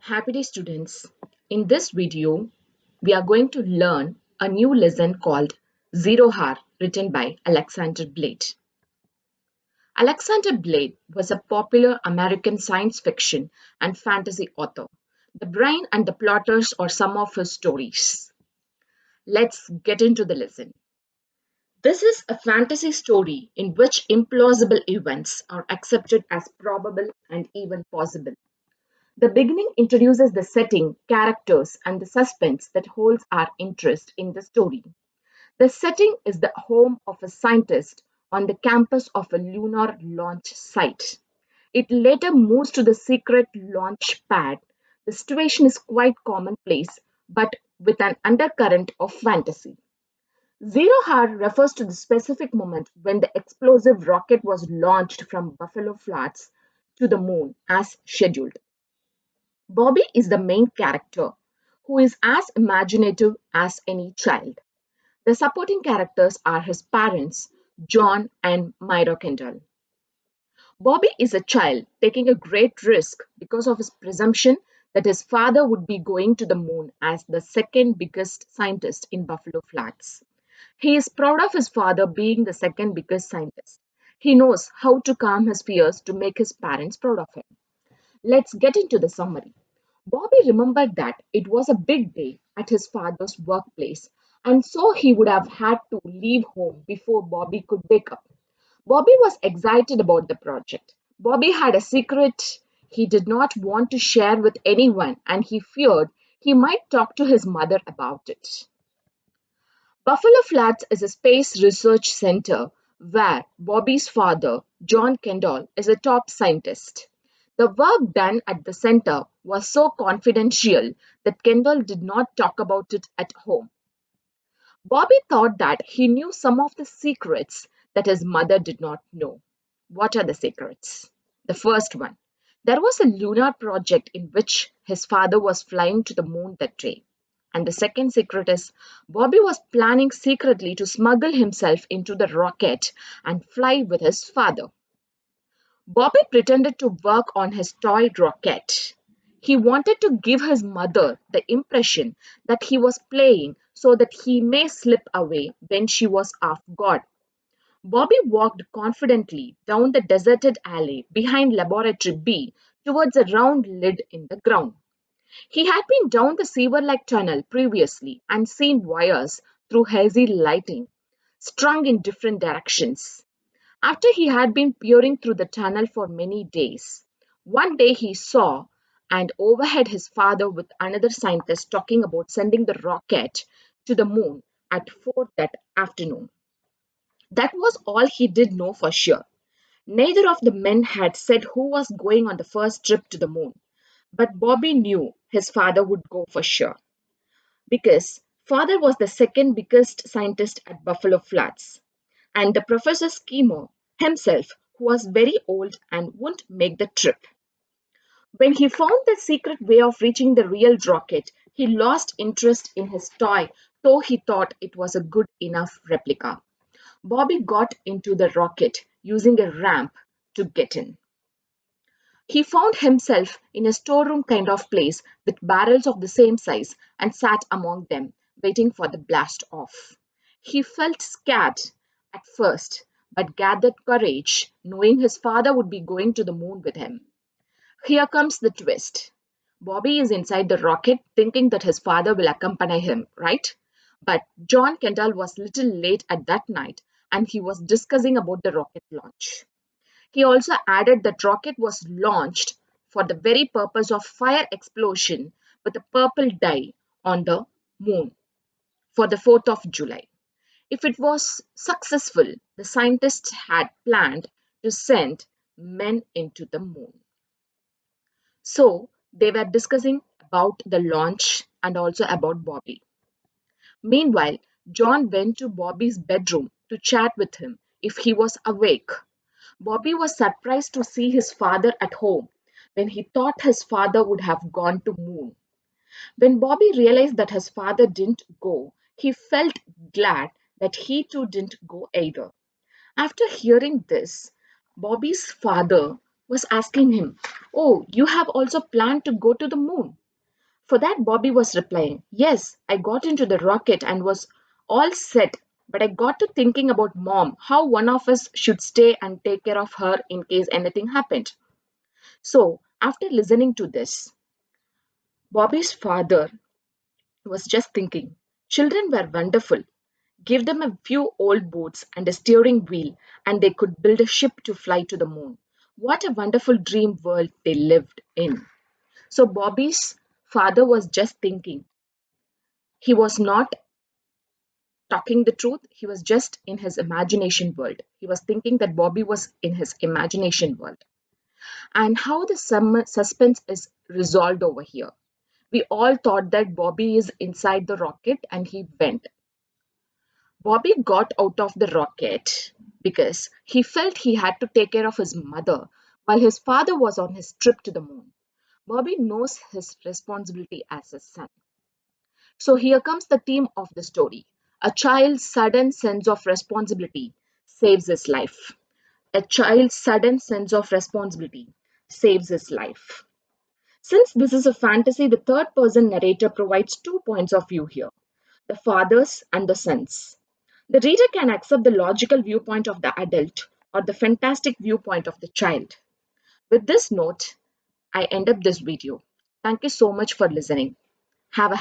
Happy day students. In this video, we are going to learn a new lesson called Zero Hour written by Alexander Blade. Alexander Blade was a popular American science fiction and fantasy author. The brain and the plotters are some of his stories. Let's get into the lesson. This is a fantasy story in which implausible events are accepted as probable and even possible. The beginning introduces the setting, characters, and the suspense that holds our interest in the story. The setting is the home of a scientist on the campus of a lunar launch site. It later moves to the secret launch pad. The situation is quite commonplace, but with an undercurrent of fantasy. Zero hour refers to the specific moment when the explosive rocket was launched from Buffalo Flats to the moon as scheduled. Bobby is the main character, who is as imaginative as any child. The supporting characters are his parents, John and Myra Kendall. Bobby is a child taking a great risk because of his presumption that his father would be going to the moon as the second biggest scientist in Buffalo Flats. He is proud of his father being the second biggest scientist. He knows how to calm his fears to make his parents proud of him. Let's get into the summary. Bobby remembered that it was a big day at his father's workplace, and so he would have had to leave home before Bobby could wake up. Bobby was excited about the project. Bobby had a secret he did not want to share with anyone, and he feared he might talk to his mother about it. Buffalo Flats is a space research center where Bobby's father, John Kendall, is a top scientist. The work done at the center was so confidential that Kendall did not talk about it at home. Bobby thought that he knew some of the secrets that his mother did not know. What are the secrets? The first one: there was a lunar project in which his father was flying to the moon that day. And the second secret is Bobby was planning secretly to smuggle himself into the rocket and fly with his father. Bobby pretended to work on his toy rocket. He wanted to give his mother the impression that he was playing so that he may slip away when she was off guard. Bobby walked confidently down the deserted alley behind Laboratory B towards a round lid in the ground. He had been down the sewer like tunnel previously and seen wires through hazy lighting, strung in different directions. After he had been peering through the tunnel for many days, one day he saw and overheard his father with another scientist talking about sending the rocket to the moon at 4 that afternoon. That was all he did know for sure. Neither of the men had said who was going on the first trip to the moon, but Bobby knew his father would go for sure because father was the second biggest scientist at Buffalo Flats, and the professor schemer himself, who was very old and wouldn't make the trip. When he found the secret way of reaching the real rocket, he lost interest in his toy, though he thought it was a good enough replica. Bobby got into the rocket using a ramp to get in. He found himself in a storeroom kind of place with barrels of the same size and sat among them, waiting for the blast off. He felt scared at first, but gathered courage, knowing his father would be going to the moon with him. Here comes the twist. Bobby is inside the rocket thinking that his father will accompany him, right? But John Kendall was little late at that night and he was discussing about the rocket launch. He also added that rocket was launched for the very purpose of fire explosion with a purple dye on the moon for the 4th of July. If it was successful, the scientists had planned to send men into the moon. So they were discussing about the launch and also about Bobby. Meanwhile, John went to Bobby's bedroom to chat with him if he was awake. Bobby was surprised to see his father at home when he thought his father would have gone to moon. When Bobby realized that his father didn't go, he felt glad that he too didn't go either. After hearing this, Bobby's father was asking him, "Oh, you have also planned to go to the moon?" For that, Bobby was replying, "Yes, I got into the rocket and was all set, but I got to thinking about mom, how one of us should stay and take care of her in case anything happened." So, after listening to this, Bobby's father was just thinking, children were wonderful. Give them a few old boats and a steering wheel, and they could build a ship to fly to the moon. What a wonderful dream world they lived in. So, Bobby's father was just thinking. He was not talking the truth. He was just in his imagination world. He was thinking that Bobby was in his imagination world. And how the suspense is resolved over here. We all thought that Bobby is inside the rocket and he went. Bobby got out of the rocket because he felt he had to take care of his mother while his father was on his trip to the moon. Bobby knows his responsibility as a son. So here comes the theme of the story. A child's sudden sense of responsibility saves his life. A child's sudden sense of responsibility saves his life. Since this is a fantasy, the third person narrator provides 2 points of view here, the father's and the son's. The reader can accept the logical viewpoint of the adult or the fantastic viewpoint of the child. With this note, I end up this video. Thank you so much for listening. Have a